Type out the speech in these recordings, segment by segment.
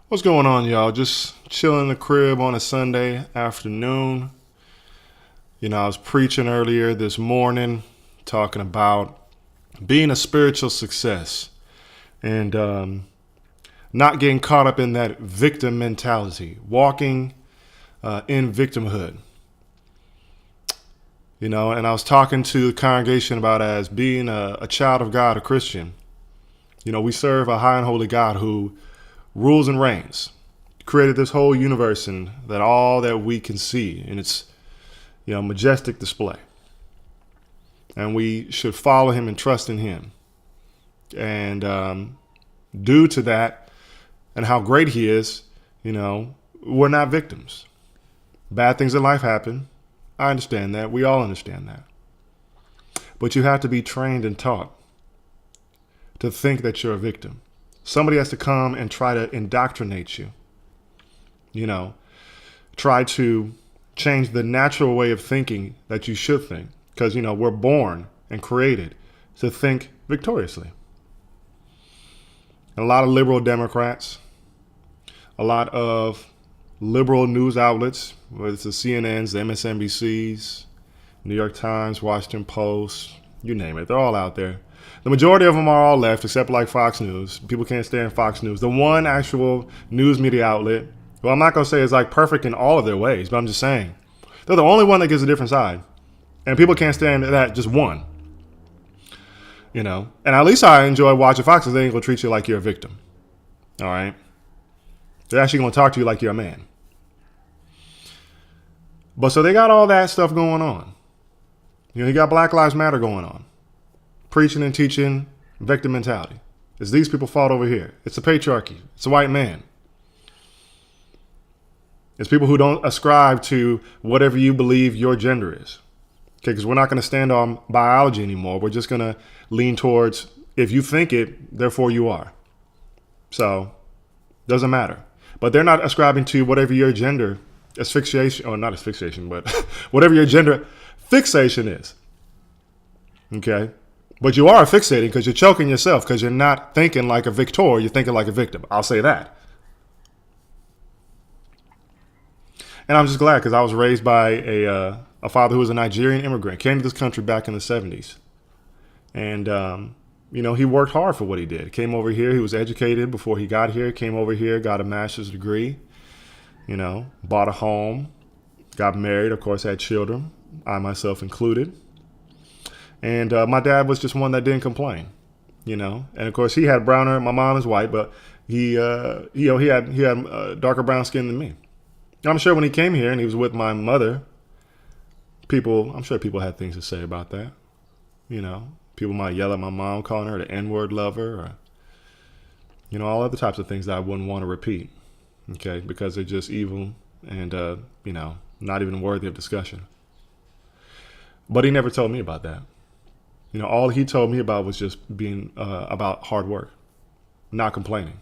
What's going on, y'all? Just chilling in the crib on a Sunday afternoon. I was preaching earlier this morning, talking about being a spiritual success and not getting caught up in that victim mentality, walking in victimhood. And I was talking to the congregation about as being a child of God, a Christian. We serve a high and holy God who rules and reigns, created this whole universe and that all that we can see in its majestic display. And we should follow him and trust in him. And due to that and how great he is, we're not victims. Bad things in life happen. I understand that. We all understand that. But you have to be trained and taught to think that you're a victim. Somebody has to come and try to indoctrinate you, try to change the natural way of thinking that you should think. Because, we're born and created to think victoriously. And a lot of liberal Democrats, a lot of liberal news outlets, whether it's the CNNs, the MSNBCs, New York Times, Washington Post, you name it, they're all out there. The majority of them are all left, except like Fox News. People can't stand Fox News. The one actual news media outlet, well, I'm not going to say is like perfect in all of their ways, but I'm just saying they're the only one that gives a different side. And people can't stand that, just one. And at least I enjoy watching Fox because they ain't going to treat you like you're a victim. All right? They're actually going to talk to you like you're a man. But so they got all that stuff going on. You got Black Lives Matter going on. Preaching and teaching victim mentality. It's these people fought over here. It's the patriarchy. It's a white man. It's people who don't ascribe to whatever you believe your gender is. Okay, because we're not going to stand on biology anymore. We're just going to lean towards if you think it, therefore you are. So, doesn't matter. But they're not ascribing to whatever your gender asphyxiation, or not asphyxiation, but whatever your gender fixation is. Okay? But you are fixating because you're choking yourself because you're not thinking like a victor, you're thinking like a victim. I'll say that. And I'm just glad because I was raised by a father who was a Nigerian immigrant, came to this country back in the 70s. And, he worked hard for what he did. Came over here. He was educated before he got here, came over here, got a master's degree, bought a home, got married, of course, had children, I myself included. And my dad was just one that didn't complain, And of course, he had brown hair. My mom is white, but he had darker brown skin than me. I'm sure when he came here and he was with my mother, I'm sure people had things to say about that. People might yell at my mom, calling her the N-word lover, or all other types of things that I wouldn't want to repeat. Okay, because they're just evil and not even worthy of discussion. But he never told me about that. All he told me about was just being about hard work, not complaining.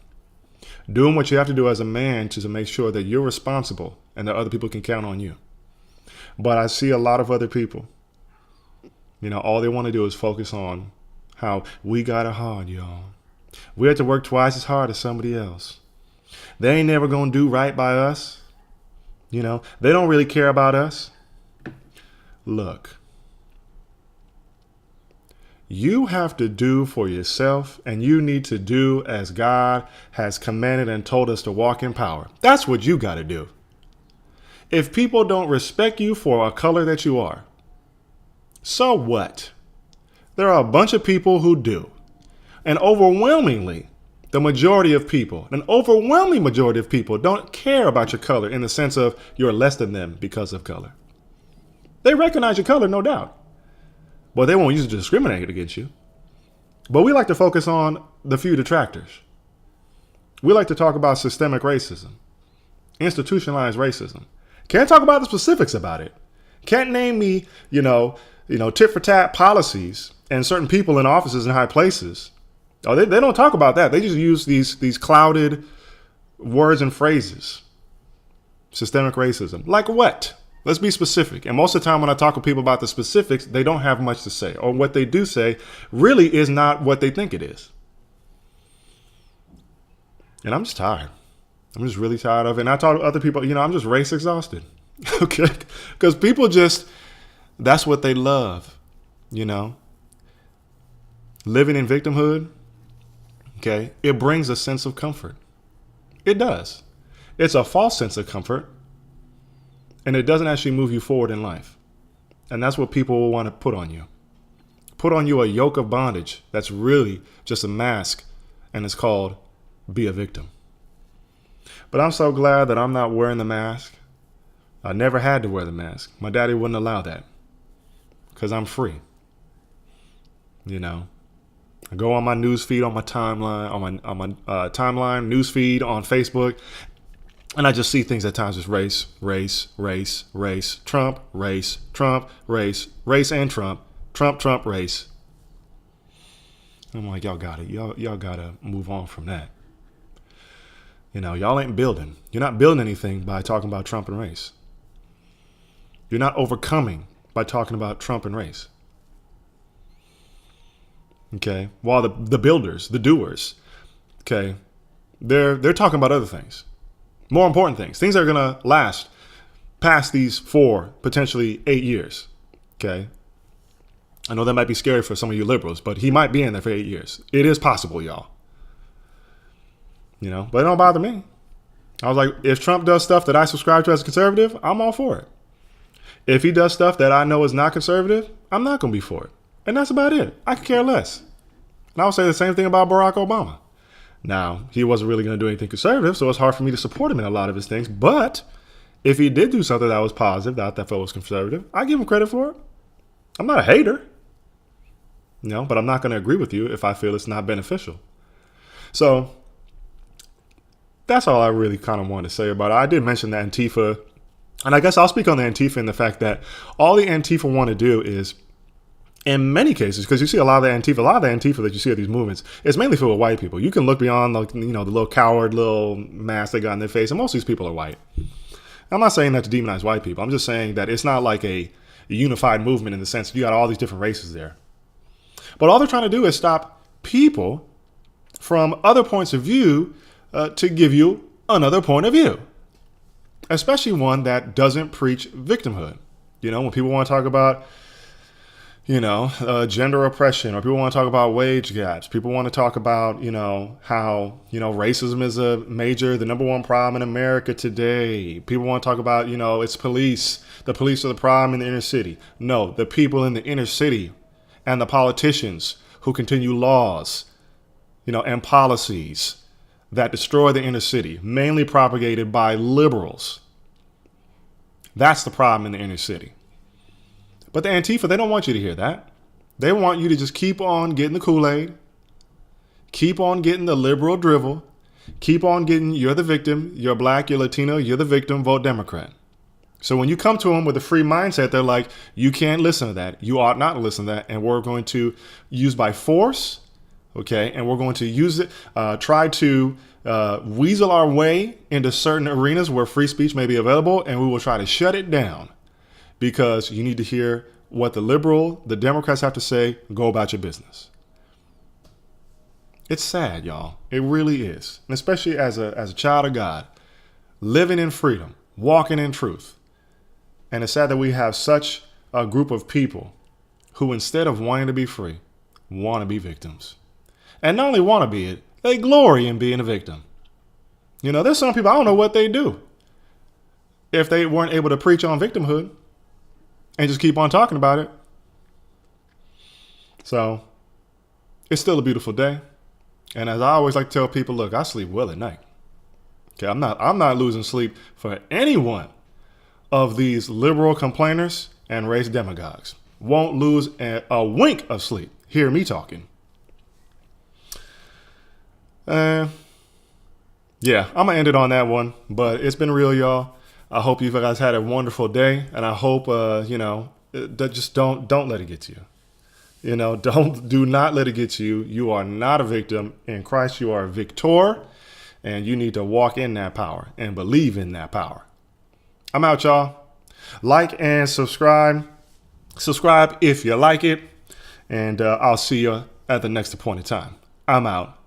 Doing what you have to do as a man to make sure that you're responsible and that other people can count on you. But I see a lot of other people, all they want to do is focus on how we got it hard, y'all. We had to work twice as hard as somebody else. They ain't never going to do right by us. They don't really care about us. Look. You have to do for yourself, and you need to do as God has commanded and told us to walk in power. That's what you got to do. If people don't respect you for a color that you are, so what? There are a bunch of people who do. And overwhelmingly, an overwhelming majority of people don't care about your color in the sense of you're less than them because of color. They recognize your color, no doubt. But they won't use it to discriminate against you. But we like to focus on the few detractors. We like to talk about systemic racism, institutionalized racism. Can't talk about the specifics about it. Can't name me, tit for tat policies and certain people in offices in high places. Oh, they don't talk about that. They just use these clouded words and phrases. Systemic racism. Like what? Let's be specific. And most of the time when I talk with people about the specifics, they don't have much to say. Or what they do say really is not what they think it is. And I'm just tired. I'm just really tired of it. And I talk to other people, I'm just race exhausted. Okay. Because people just, that's what they love, living in victimhood. Okay. It brings a sense of comfort. It does. It's a false sense of comfort. And it doesn't actually move you forward in life. And that's what people will want to put on you. Put on you a yoke of bondage that's really just a mask, and it's called be a victim. But I'm so glad that I'm not wearing the mask. I never had to wear the mask. My daddy wouldn't allow that because I'm free. I go on my news feed, on my timeline, on my timeline, news feed on Facebook, and I just see things at times as race, Trump, race, and Trump, race. I'm like, y'all got it. Y'all got to move on from that. Y'all ain't building. You're not building anything by talking about Trump and race. You're not overcoming by talking about Trump and race. Okay? While the builders, the doers, okay, they're talking about other things. More important things that are going to last past these 4, potentially 8 years. Okay? I know that might be scary for some of you liberals, but he might be in there for 8 years. It is possible, y'all. But it don't bother me. I was like, if Trump does stuff that I subscribe to as a conservative, I'm all for it. If he does stuff that I know is not conservative, I'm not going to be for it. And that's about it. I could care less. And I would say the same thing about Barack Obama. Now, he wasn't really going to do anything conservative, so it's hard for me to support him in a lot of his things. But if he did do something that was positive, that I felt was conservative, I give him credit for it. I'm not a hater. But I'm not going to agree with you if I feel it's not beneficial. So that's all I really kind of wanted to say about it. I did mention the Antifa, and I guess I'll speak on the Antifa and the fact that all the Antifa want to do is, in many cases, because you see a lot of the Antifa that you see at these movements, it's mainly filled with white people. You can look beyond the little coward little mask they got in their face, and most of these people are white. I'm not saying that to demonize white people. I'm just saying that it's not like a unified movement in the sense that you got all these different races there. But all they're trying to do is stop people from other points of view to give you another point of view, especially one that doesn't preach victimhood. When people want to talk about, gender oppression, or people want to talk about wage gaps, people want to talk about, how, racism is the number one problem in America today. People want to talk about, it's police. The police are the problem in the inner city. No, the people in the inner city and the politicians who continue laws, and policies that destroy the inner city, mainly propagated by liberals. That's the problem in the inner city. But the Antifa, they don't want you to hear that. They want you to just keep on getting the Kool-Aid, keep on getting the liberal drivel, keep on getting, you're the victim, you're black, you're Latino, you're the victim, vote Democrat. So when you come to them with a free mindset, they're like, you can't listen to that. You ought not to listen to that. And we're going to use by force. Okay. And we're going to use it, try to weasel our way into certain arenas where free speech may be available. And we will try to shut it down because you need to hear what the Democrats have to say. Go about your business. It's sad, y'all. It really is. And especially as a child of God, living in freedom, walking in truth. And it's sad that we have such a group of people who, instead of wanting to be free, want to be victims. And not only want to be it, they glory in being a victim. There's some people, I don't know what they do if they weren't able to preach on victimhood and just keep on talking about it. So it's still a beautiful day. And as I always like to tell people, look, I sleep well at night. Okay, I'm not losing sleep for anyone of these liberal complainers and race demagogues. Won't lose a wink of sleep. Hear me talking. Yeah, I'm going to end it on that one. But it's been real, y'all. I hope you guys had a wonderful day. And I hope, just don't let it get to you. Do not let it get to you. You are not a victim. In Christ, you are a victor. And you need to walk in that power and believe in that power. I'm out, y'all. Like and subscribe. Subscribe if you like it. And I'll see you at the next appointed time. I'm out.